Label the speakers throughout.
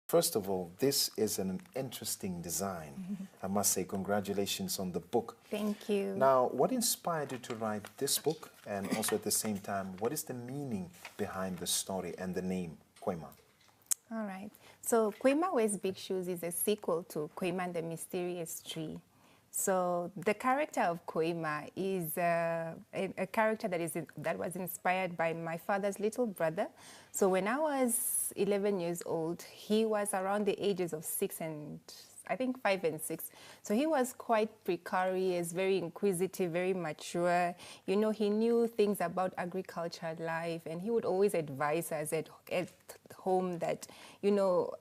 Speaker 1: First of all, this is an interesting design. I must say congratulations on the book.
Speaker 2: Thank you.
Speaker 1: Now, what inspired you to write this book? And also at the same time, what is the meaning behind the story and the name Kwema?
Speaker 2: All right. So Kwema Wears Big Shoes is a sequel to Kwema and the Mysterious Tree. So the character of Kwema is a character that was inspired by my father's little brother. So when I was 11 years old, he was around the ages of 6 and I think 5 and 6. So he was quite precarious, very inquisitive, very mature. You know, he knew things about agriculture life, and he would always advise us at home that, you know,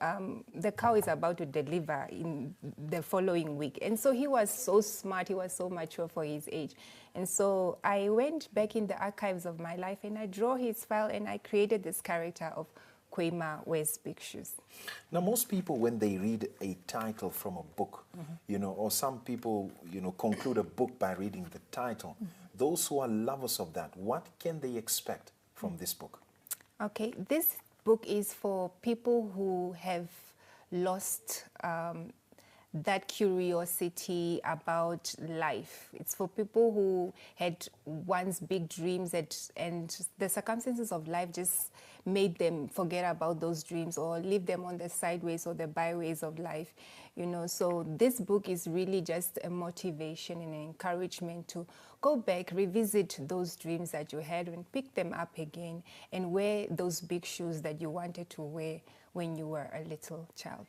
Speaker 2: the cow is about to deliver in the following week. And so he was so smart, he was so mature for his age. And so I went back in the archives of my life and I drew his file and I created this character of Kwema Wears Big Shoes.
Speaker 1: Now, most people, when they read a title from a book, you know, or some people, you know, conclude a book by reading the title. Those who are lovers of that, what can they expect from this book?
Speaker 2: Okay, this book is for people who have lost that curiosity about life. It's for people who had once big dreams and the circumstances of life just made them forget about those dreams or leave them on the sideways or the byways of life, you know. So this book is really just a motivation and an encouragement to go back, revisit those dreams that you had and pick them up again and wear those big shoes that you wanted to wear when you were a little child.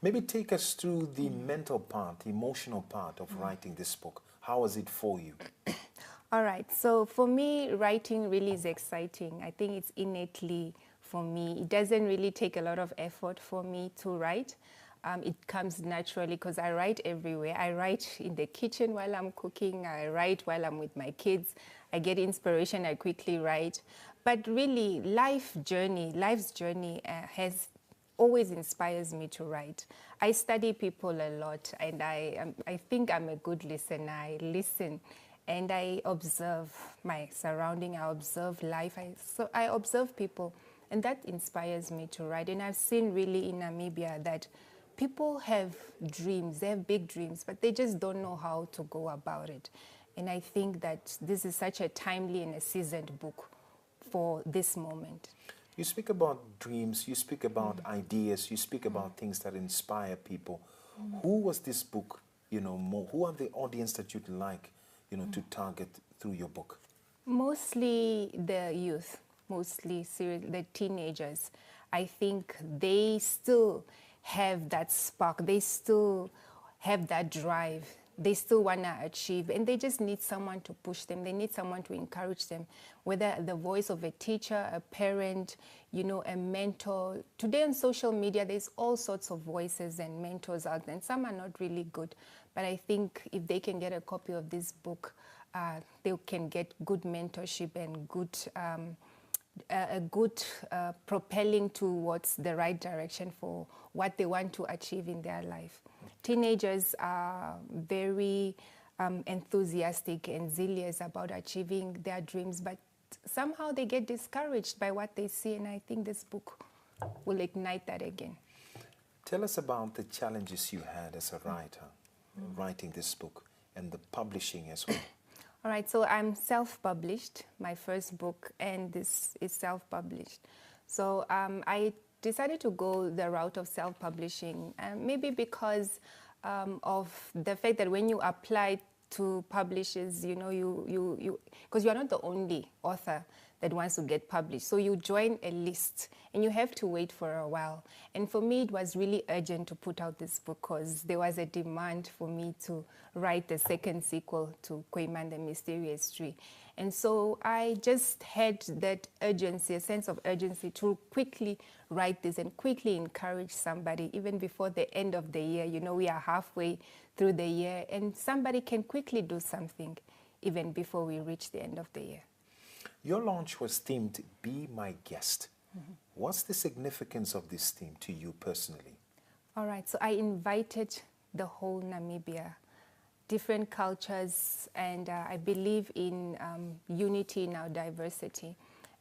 Speaker 1: Maybe take us through the mental part, the emotional part of writing this book. How was it for you?
Speaker 2: All right, so for me, writing really is exciting. I think it's innately for me. It doesn't really take a lot of effort for me to write. It comes naturally because I write everywhere. I write in the kitchen while I'm cooking. I write while I'm with my kids. I get inspiration, I quickly write. But really, life's journey has always inspires me to write. I study people a lot, and I think I'm a good listener. I listen, and I observe my surrounding. I observe life. So I observe people, and that inspires me to write. And I've seen really in Namibia that people have dreams. They have big dreams, but they just don't know how to go about it. And I think that this is such a timely and a seasoned book for this moment.
Speaker 1: You speak about dreams, you speak about ideas, you speak about things that inspire people. Who was this book, you know, more? Who are the audience that you'd like, you know, to target through your book?
Speaker 2: Mostly the youth, mostly the teenagers. I think they still have that spark, they still have that drive. They still want to achieve, and they just need someone to push them. They need someone to encourage them, whether the voice of a teacher, a parent, you know, a mentor. Today on social media, there's all sorts of voices and mentors out there, and some are not really good. But I think if they can get a copy of this book, they can get good mentorship and good propelling towards the right direction for what they want to achieve in their life. Teenagers are very enthusiastic and zealous about achieving their dreams, but somehow they get discouraged by what they see, and I think this book will ignite that again.
Speaker 1: Tell us about the challenges you had as a writer, writing this book, and the publishing as well.
Speaker 2: All right, so I'm self-published, my first book, and this is self-published. So I decided to go the route of self-publishing, maybe because of the fact that when you apply to publishers, you know, because you're not the only author that wants to get published. So you join a list and you have to wait for a while. And for me, it was really urgent to put out this book because there was a demand for me to write the second sequel to Kwema and the Mysterious Tree. And so I just had that urgency, a sense of urgency to quickly write this and quickly encourage somebody even before the end of the year. You know, we are halfway through the year and somebody can quickly do something even before we reach the end of the year.
Speaker 1: Your launch was themed Be My Guest. What's the significance of this theme to you personally?
Speaker 2: All right, so I invited the whole Namibia, different cultures, and I believe in unity in our diversity.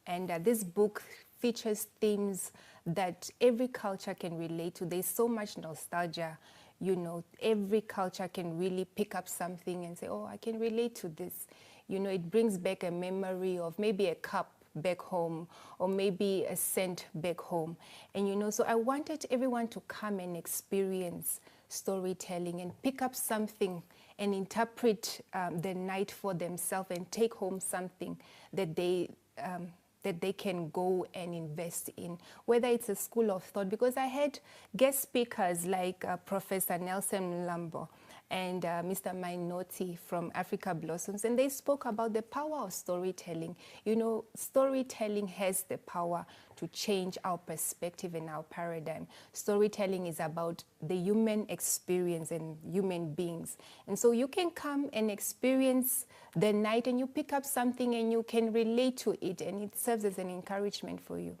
Speaker 2: And this book features themes that every culture can relate to. There's so much nostalgia. You know, every culture can really pick up something and say, oh, I can relate to this. You know, it brings back a memory of maybe a cup back home or maybe a scent back home. And, you know, so I wanted everyone to come and experience storytelling and pick up something and interpret the night for themselves and take home something that they can go and invest in, whether it's a school of thought, because I had guest speakers like Professor Nelson Lambo and Mr. Mainoti from Africa Blossoms, and they spoke about the power of storytelling. You know, storytelling has the power to change our perspective and our paradigm. Storytelling is about the human experience and human beings. And so you can come and experience the night and you pick up something and you can relate to it, and it serves as an encouragement for you.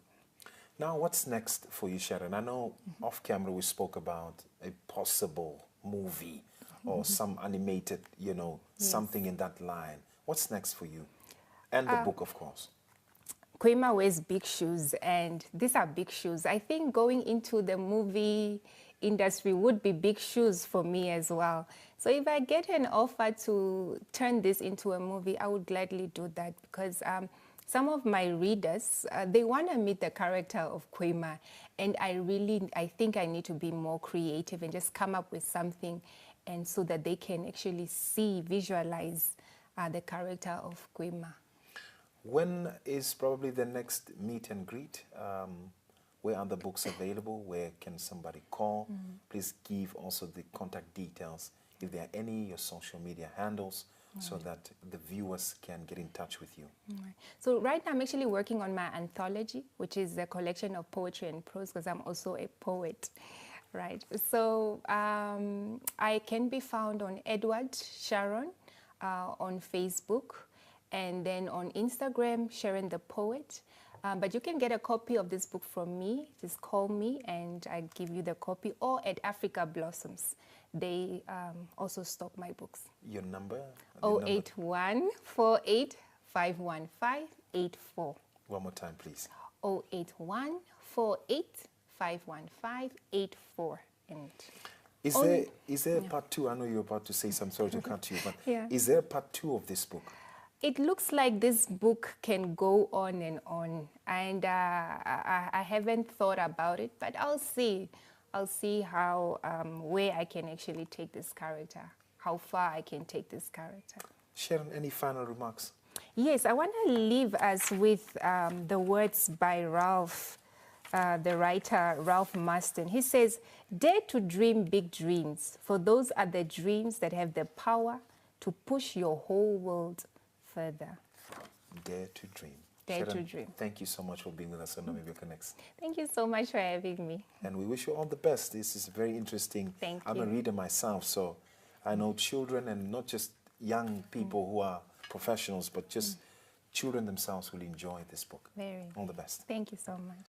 Speaker 1: Now, what's next for you, Sharon? I know off camera we spoke about a possible movie or some animated, you know, something in that line. What's next for you? And the book, of course.
Speaker 2: Kwema wears big shoes, and these are big shoes. I think going into the movie industry would be big shoes for me as well. So if I get an offer to turn this into a movie, I would gladly do that, because some of my readers, they want to meet the character of Kwema, and I think I need to be more creative and just come up with something, and so that they can actually visualize the character of Kwema.
Speaker 1: When is probably the next meet and greet? Where are the books available? Where can somebody call? Please give also the contact details, if there are any, your social media handles, so that the viewers can get in touch with you.
Speaker 2: So right now I'm actually working on my anthology, which is a collection of poetry and prose, because I'm also a poet, right? So I can be found on Edward Sharon on Facebook, and then on Instagram, Sharon the Poet. But you can get a copy of this book from me. Just call me and I give you the copy, or at Africa Blossoms. They also stock my books.
Speaker 1: Your number?
Speaker 2: 081 48 515 84.
Speaker 1: One more time, please.
Speaker 2: 081 48 515 84. And
Speaker 1: is there part two? I know you're about to say something, sorry to cut you, but
Speaker 2: Yeah.
Speaker 1: is there part two of this book?
Speaker 2: It looks like this book can go on, and I haven't thought about it, but I'll see. I'll see how, where I can actually take this character, how far I can take this character.
Speaker 1: Sharon, any final remarks?
Speaker 2: Yes, I want to leave us with the words by Ralph, the writer Ralph Marston. He says, "Dare to dream big dreams, for those are the dreams that have the power to push your whole world further."
Speaker 1: Dare to dream.
Speaker 2: Dare
Speaker 1: Sharon,
Speaker 2: to dream.
Speaker 1: thank you so much for being with us on Namibia Connects.
Speaker 2: Thank you so much for having me.
Speaker 1: And we wish you all the best. This is very interesting.
Speaker 2: Thank
Speaker 1: I'm
Speaker 2: you.
Speaker 1: a reader myself, so I know children, and not just young people who are professionals, but just children themselves will enjoy this book.
Speaker 2: Very.
Speaker 1: All the best.
Speaker 2: Thank you so much.